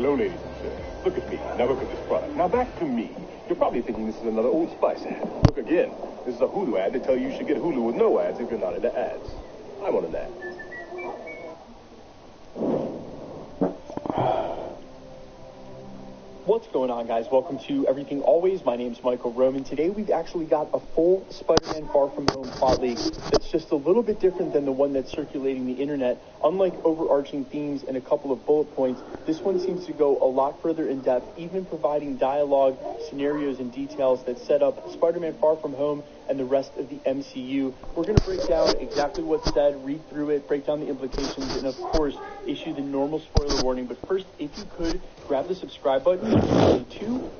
Hello, ladies and gentlemen. Look at me. Now look at this product. Now back to me. You're probably thinking this is another Old Spice ad. Look again. This is a Hulu ad to tell you should get Hulu with no ads if you're not into ads. I'm on an ad. What's going on, guys? Welcome to Everything Always. My name's Michael Roman. Today we've actually got a full Spider-Man Far From Home plot leak that's just a little bit different than the one that's circulating the internet. Unlike overarching themes and a couple of bullet points, this one seems to go a lot further in depth, even providing dialogue, scenarios, and details that set up Spider-Man Far From Home and the rest of the MCU. We're going to break down exactly what's said, read through it, break down the implications, and of course, issue the normal spoiler warning. But first, if you could, grab the subscribe button. Two.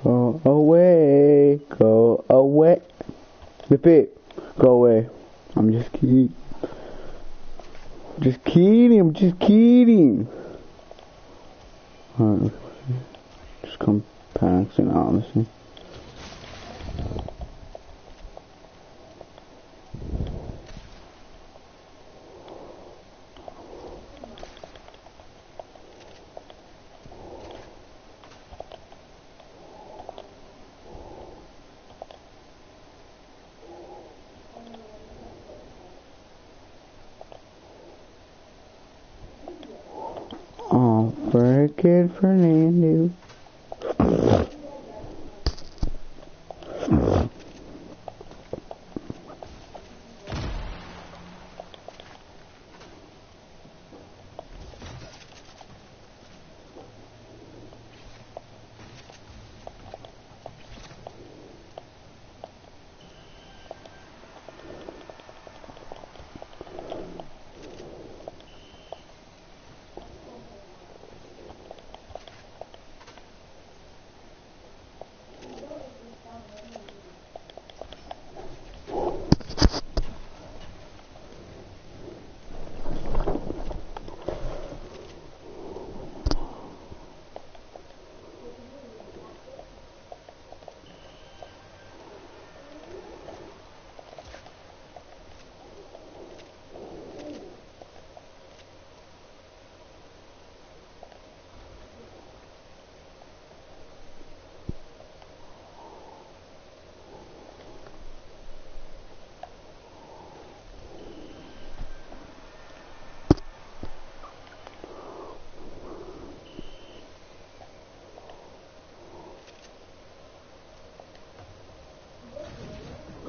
Go away, go away. Whip it, go away. I'm just kidding. Just kidding, I'm just kidding. Alright, just come passing, honestly. Oh, frickin' Fernando.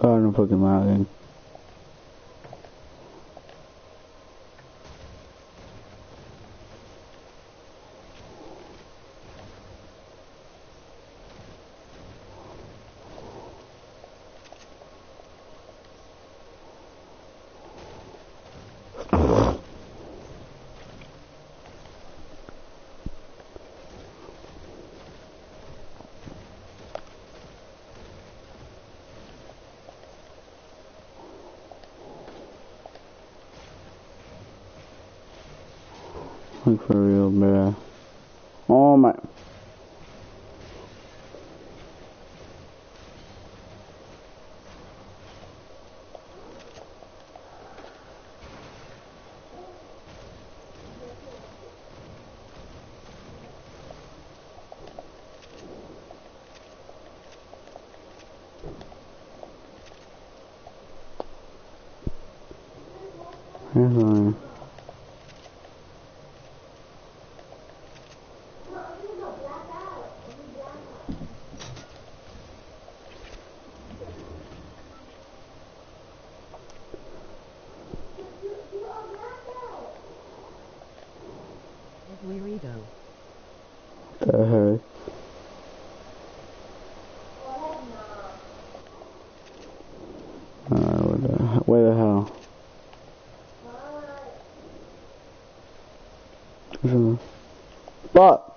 Oh, no fucking lagging. Like for real, bruh. Oh my. Here's one. Weirdo. The heck? Where the hell? Fuck!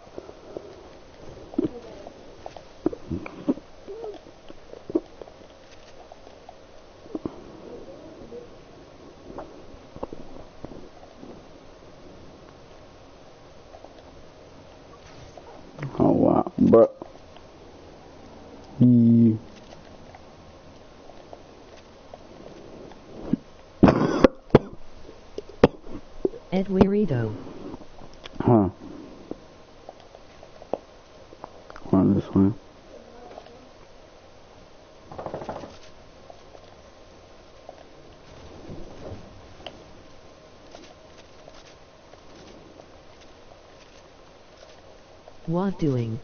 Oh wow, bro. Yeah. Ed Weirdo. Huh. On this one. What doing?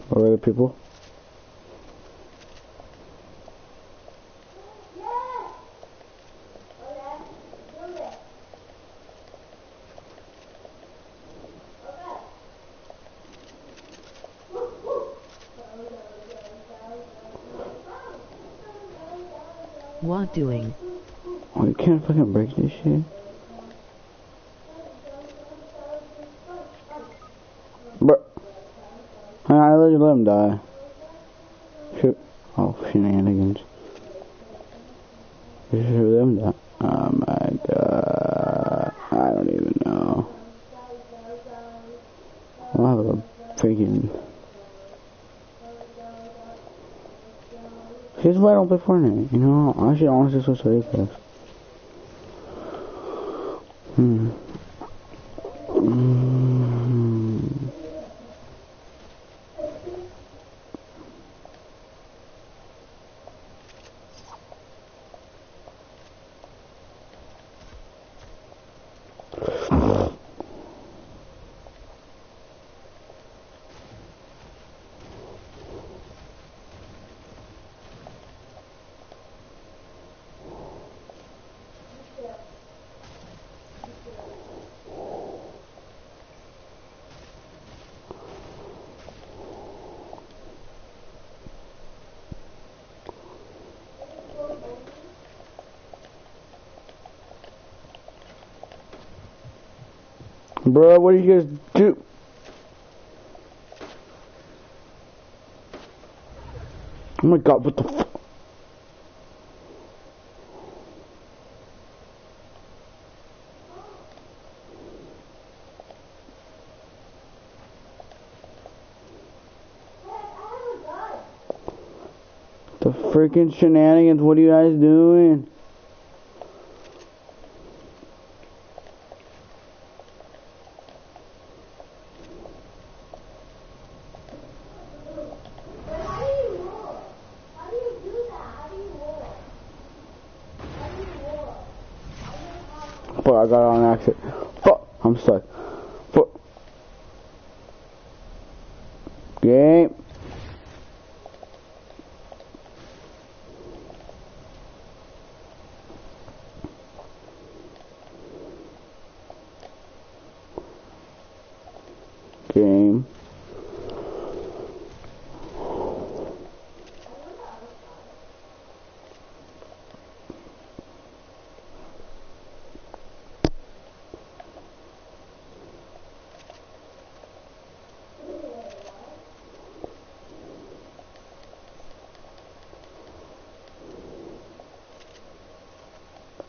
What are the people? What doing? Oh, you can't fucking break this shit? Bro. I let him die. Shoot. Oh, shenanigans. You should let him die. Oh my god. I don't even know. I'll have a freaking... Here's why I don't play Fortnite, you know? I should honestly switch to Apex. Bro, what do you guys do? Oh my god, what the f... The freaking shenanigans, what are you guys doing? Fuck, I got it on accident. Fuck, I'm stuck. Fuck. Game. Game.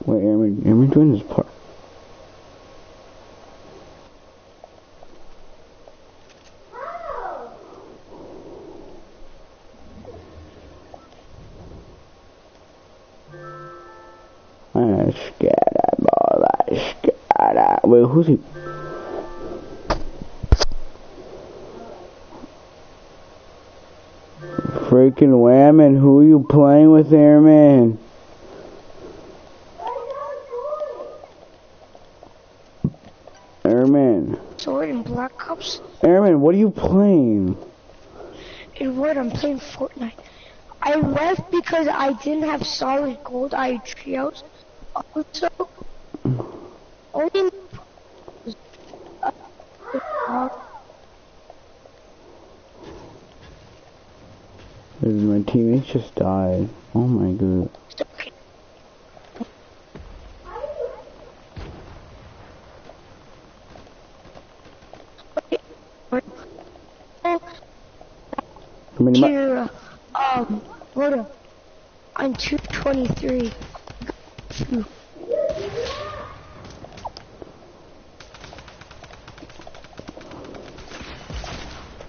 Wait, am I doing this part? Wait, who's he? Freaking Whammon, who are you playing with there, man? Airman. Sword and Black Ops. Airman, what are you playing? In what? I'm playing Fortnite. I left because I didn't have solid gold. I had trios. Also, only My teammates just died. Oh my god. to, what up? I'm 223.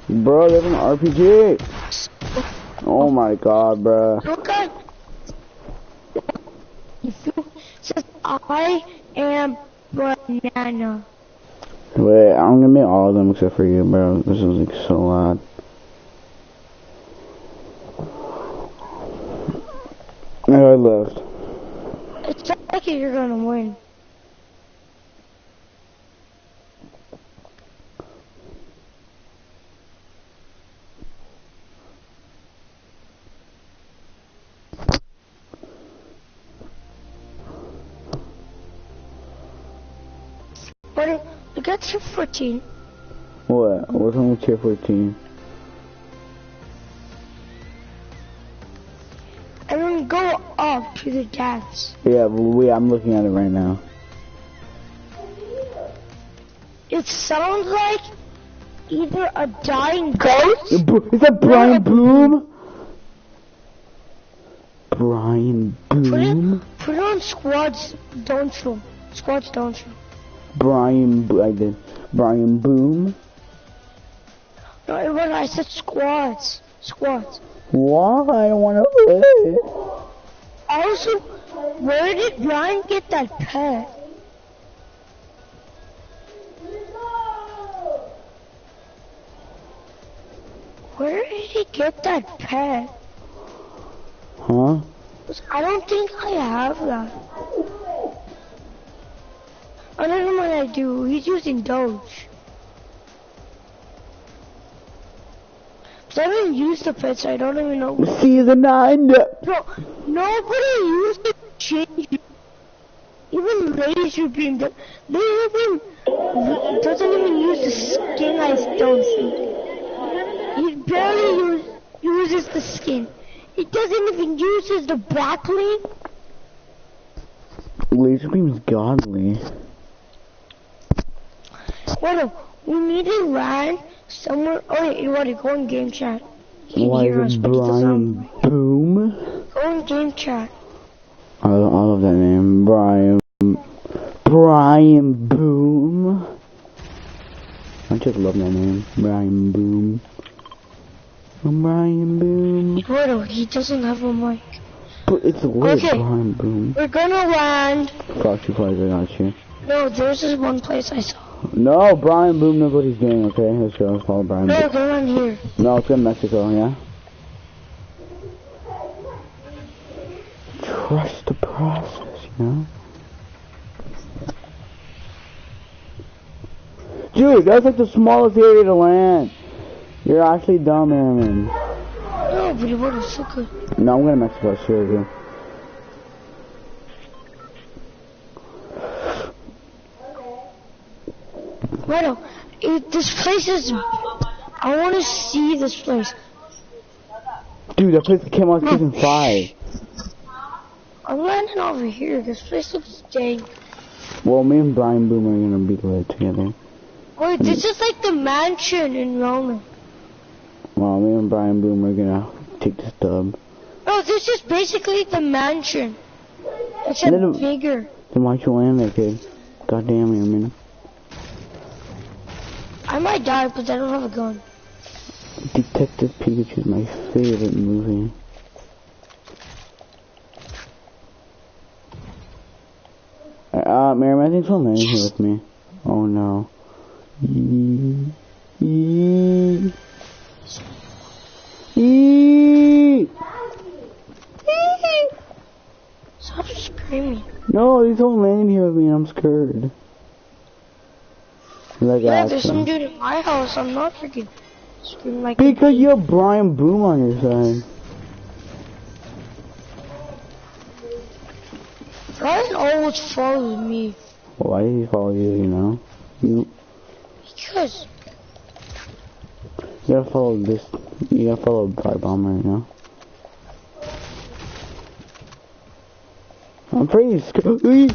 Bro, they have an RPG. Oh my god, bro. Okay. Says I am banana. Wait, I'm gonna make all of them except for you, bro. This is like so loud. I left. It's not like you're gonna win. But we got tier 14. What? What's wrong with tier 14? And then go up to the deaths. Yeah, wait, I'm looking at it right now. It sounds like either a dying ghost. Is that Brian Boom? Brian Boom? Put it on squads, don't you? Squads, don't you? I did. Brian Boom? No, I said squads. Squads. Why? I don't want to play. Also, where did Brian get that pet? Where did he get that pet? Huh? I don't think I have that. I don't know what I do. He's using Doge. But I don't use the pets. I don't even know. Season 9. Bro, nobody uses change. Even Laser Beam. Laser Beam doesn't even use the skin. I don't think. He barely uses the skin. He doesn't even use the backling. Laser Beam is godly. Wait, we need to land somewhere. Oh, yeah, you want to go in game chat. Why is Brian Boom? Go in game chat. I love that name, Brian Boom. I just love that name, Brian Boom. Brian Boom. Wait, he doesn't have a mic. But it's a word, Okay. Brian Boom. We're gonna land. Got you, I got you. No, there's this one place I saw. No, Brian Boom knows what he's doing, okay? Let's go, let's follow Brian No, Boom. go on here. No, it's in Mexico, yeah? Trust the process, you know? Dude, that's like the smallest area to land. You're actually dumb, man. No, but it was so good. No, I'm going to Mexico, seriously. Wait, this place is... I want to see this place. Dude, that place came out season 5. I'm landing over here. This place looks dank. Well, me and Brian Boom are going to be lit together. Wait, this is like the mansion in Roman. Well, me and Brian Boom are going to take this dub. No, this is basically the mansion. Except bigger. Then why'd you land there, kid? Goddamn you, man. I might die because I don't have a gun. Detective Pikachu is my favorite movie. Mary, I think someone landed here with me. Oh no. Eee. Eee. Eee. Stop screaming. No, he's all landing here with me and I'm scared. Like Yeah, there's some dude in my house. I'm not freaking screaming like because you have Brian Boom on your side. Brian always follows me. Why did he follow you, you know? Because You gotta follow this. You gotta follow Fire Bomber, you know? I'm pretty scared. he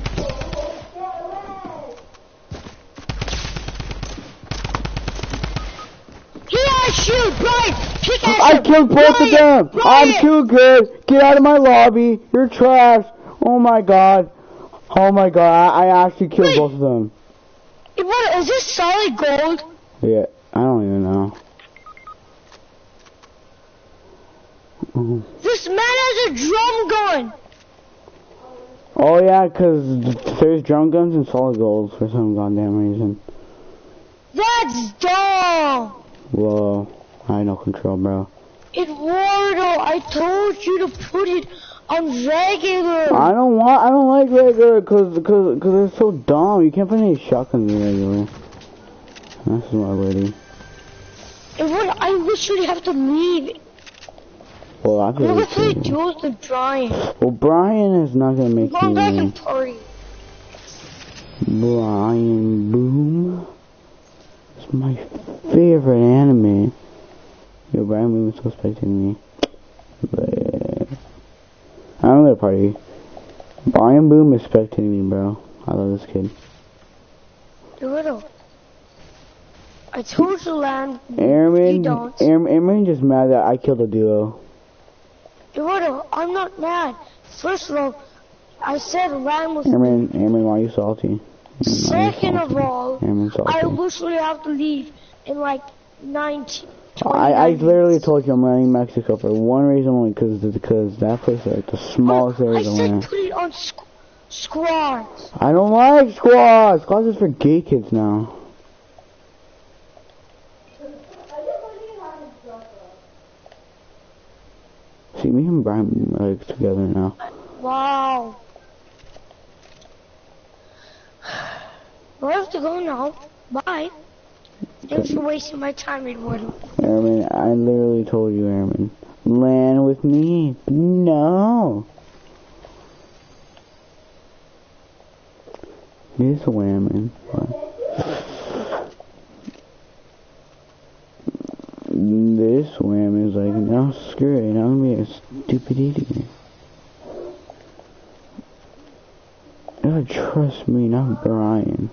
shoot, Brian! Kick ass I him. killed both of them! Brian! I'm too good! Get out of my lobby! You're trash! Oh my god! Oh my god, I actually killed both of them. Hey, what, is this solid gold? Yeah, I don't even know. This man has a drum gun! Oh yeah, cause there's drum guns and solid golds for some goddamn reason. That's dumb! Whoa, I had no control, bro. Eduardo, I told you to put it on regular. I don't like regular, cause it's so dumb. You can't put any shotguns in regular. That's my lady. Eduardo, I literally have to leave. Well, I I'm gonna play could. duels with Brian. Well, Brian is not gonna make I'm going back me. and party. Brian Boom. It's my favorite anime. Yo, Brian Boom is so spectating me. But I'm gonna party. Brian Boom is spectating me, bro. I love this kid. Eduardo, I told you to land. Airman, You don't. Airman just mad that I killed a duo. Eduardo, I'm not mad. First of all, I said land with Airman, why are you salty? Second of all, Airman salty. I literally have to leave in like 19. I literally told you I'm landing Mexico for one reason only, because that place is like the smallest area I to said land. put it on squads. I don't like squads. Squads is for gay kids now. See, me and Brian are like together now. Wow. I have to go now. Bye. Thanks for wasting my time, Eduardo. Airman, I literally told you, Airman. Land with me. No. This whammon. This whammon is like, no, screw it. I'm gonna be a stupid idiot. You gotta trust me, not Brian.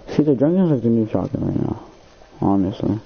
See, the drum gun's like the new shotgun right now. Honestly.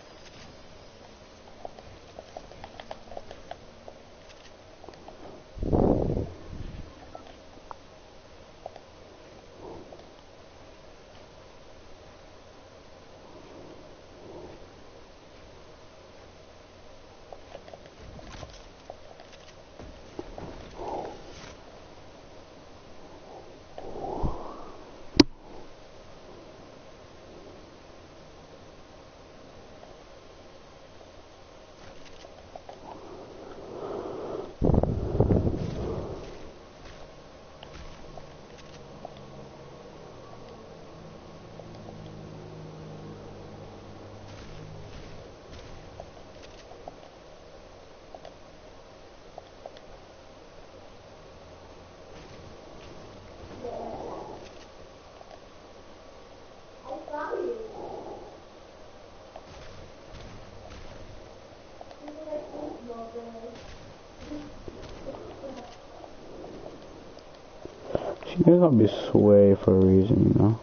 She may not be sway for a reason, you know.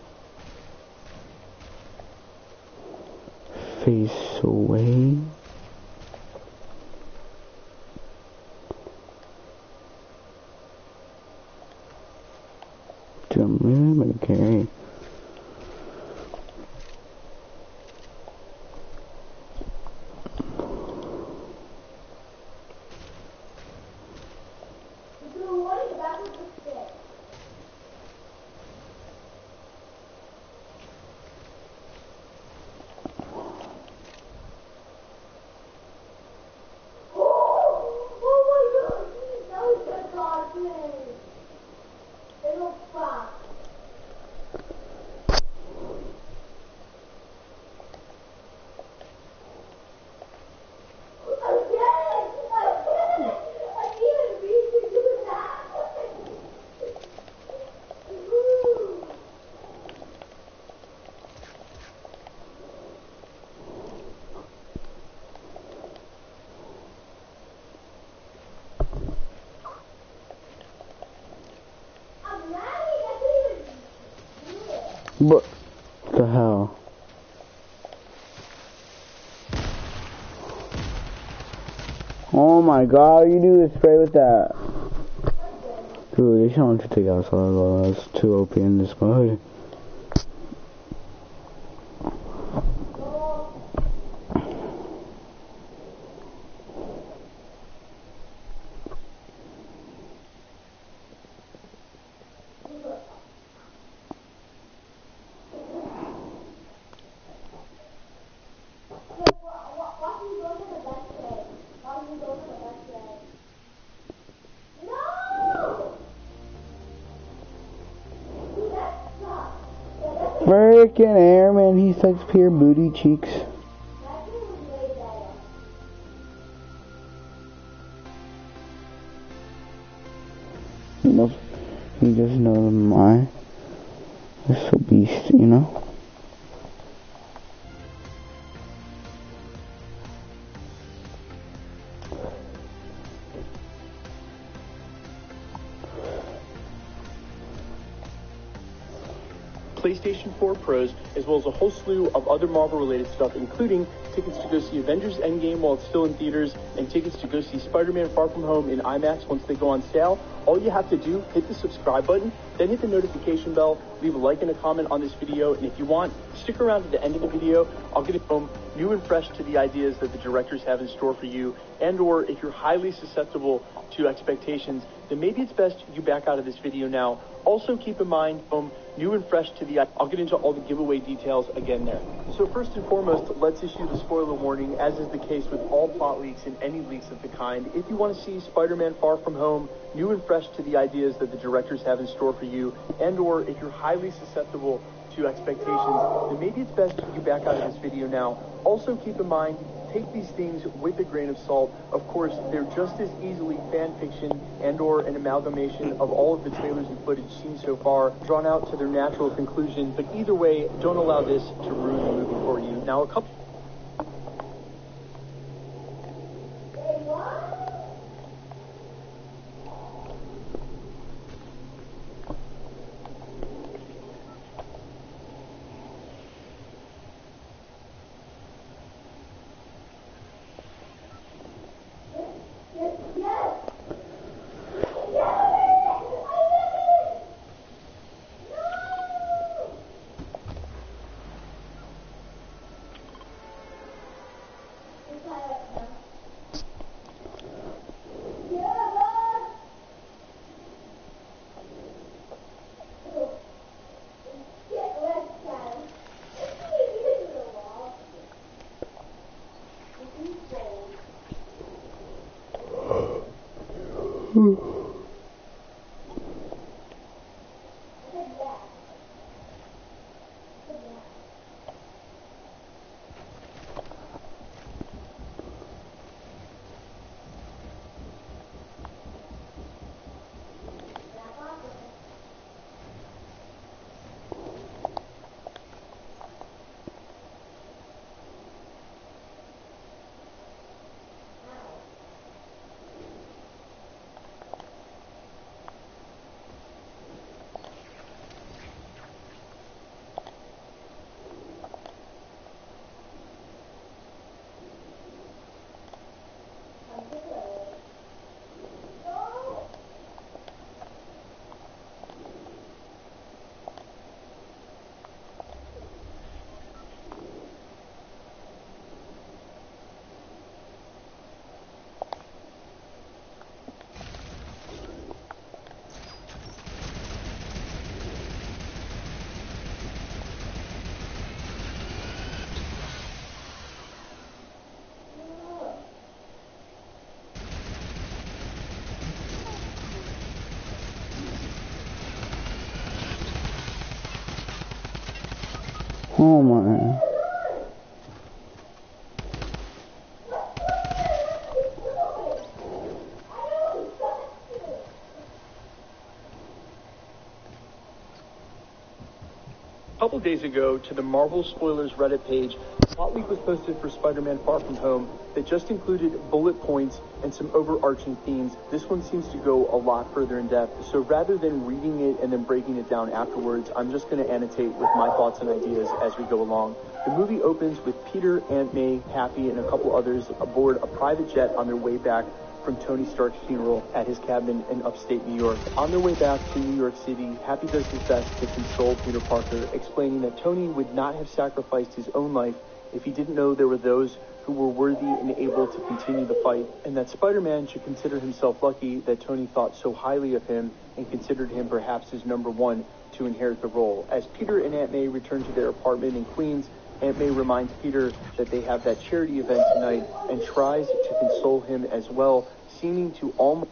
Face sway. Dude, I'm really gonna carry. What the hell? Oh my god, you do the spray with that. Dude, they should want to take out solo. That's too OP in this mode. Frickin' airman, he sucks pure booty cheeks. You know, he doesn't know my. They're so beast, you know. PlayStation 4 Pros, as well as a whole slew of other Marvel-related stuff, including tickets to go see Avengers Endgame while it's still in theaters, and tickets to go see Spider-Man Far From Home in IMAX once they go on sale. All you have to do, hit the subscribe button, then hit the notification bell, leave a like and a comment on this video, and if you want, stick around to the end of the video. I'll get it home new and fresh to the ideas that the directors have in store for you, and or if you're highly susceptible to expectations, then maybe it's best you back out of this video now. Also keep in mind, new and fresh to the... I'll get into all the giveaway details again there. So first and foremost, let's issue the spoiler warning, as is the case with all plot leaks and any leaks of the kind. If you want to see Spider-Man Far From Home, new and fresh to the ideas that the directors have in store for you, and or if you're highly susceptible to expectations, then maybe it's best you back out of this video now. Also keep in mind, take these things with a grain of salt. Of course, they're just as easily fan fiction and or an amalgamation of all of the trailers and footage seen so far, drawn out to their natural conclusion. But either way, don't allow this to ruin the movie for you. Now, a couple... Oh my. A couple days ago, to the Marvel Spoilers Reddit page, a plot leak was posted for Spider-Man Far From Home that just included bullet points and some overarching themes. This one seems to go a lot further in depth, so rather than reading it and then breaking it down afterwards, I'm just going to annotate with my thoughts and ideas as we go along. The movie opens with Peter, Aunt May, Happy, and a couple others aboard a private jet on their way back from Tony Stark's funeral at his cabin in upstate New York. On their way back to New York City, Happy does his best to console Peter Parker, explaining that Tony would not have sacrificed his own life if he didn't know there were those who were worthy and able to continue the fight, and that Spider-Man should consider himself lucky that Tony thought so highly of him and considered him perhaps his number one to inherit the role. As Peter and Aunt May return to their apartment in Queens, Aunt May reminds Peter that they have that charity event tonight and tries to console him as well, seeming to almost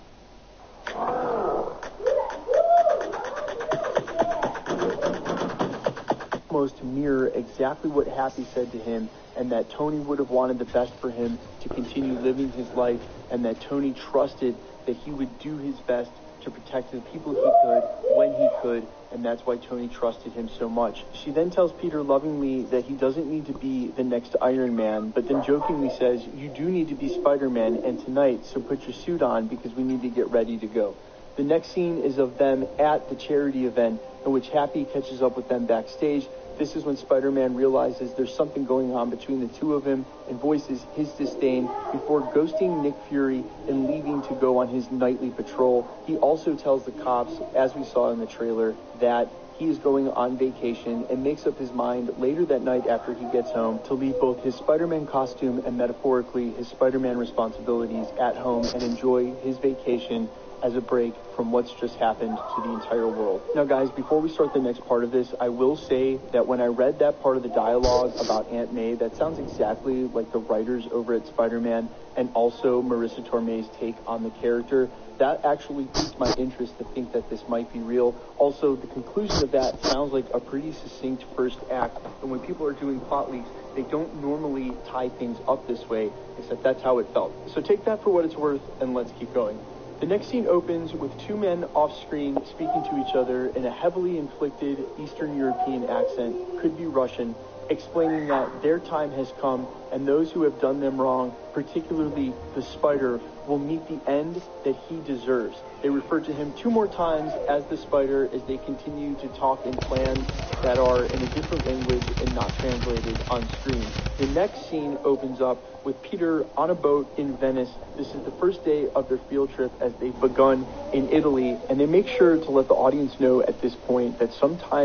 mirror exactly what Happy said to him, and that Tony would have wanted the best for him to continue living his life, and that Tony trusted that he would do his best to protect the people he could when he could, and that's why Tony trusted him so much. She then tells Peter lovingly that he doesn't need to be the next Iron Man, but then jokingly says, "You do need to be Spider-Man, and tonight, so put your suit on because we need to get ready to go." The next scene is of them at the charity event, in which Happy catches up with them backstage. This is when Spider-Man realizes there's something going on between the two of them and voices his disdain before ghosting Nick Fury and leaving to go on his nightly patrol. He also tells the cops, as we saw in the trailer, that he is going on vacation and makes up his mind later that night after he gets home to leave both his Spider-Man costume and metaphorically his Spider-Man responsibilities at home and enjoy his vacation as a break from what's just happened to the entire world. Now guys, before we start the next part of this, I will say that when I read that part of the dialogue about Aunt May, that sounds exactly like the writers over at Spider-Man and also Marissa Tomei's take on the character. That actually piqued my interest to think that this might be real. Also, the conclusion of that sounds like a pretty succinct first act, and when people are doing plot leaks, they don't normally tie things up this way, except that's how it felt. So take that for what it's worth, and let's keep going. The next scene opens with two men off-screen speaking to each other in a heavily inflected Eastern European accent, could be Russian, explaining that their time has come and those who have done them wrong, particularly the Spider, will meet the end that he deserves. They refer to him two more times as the Spider as they continue to talk in plans that are in a different language and not translated on screen. The next scene opens up with Peter on a boat in Venice. This is the first day of their field trip as they've begun in Italy, and they make sure to let the audience know at this point that sometime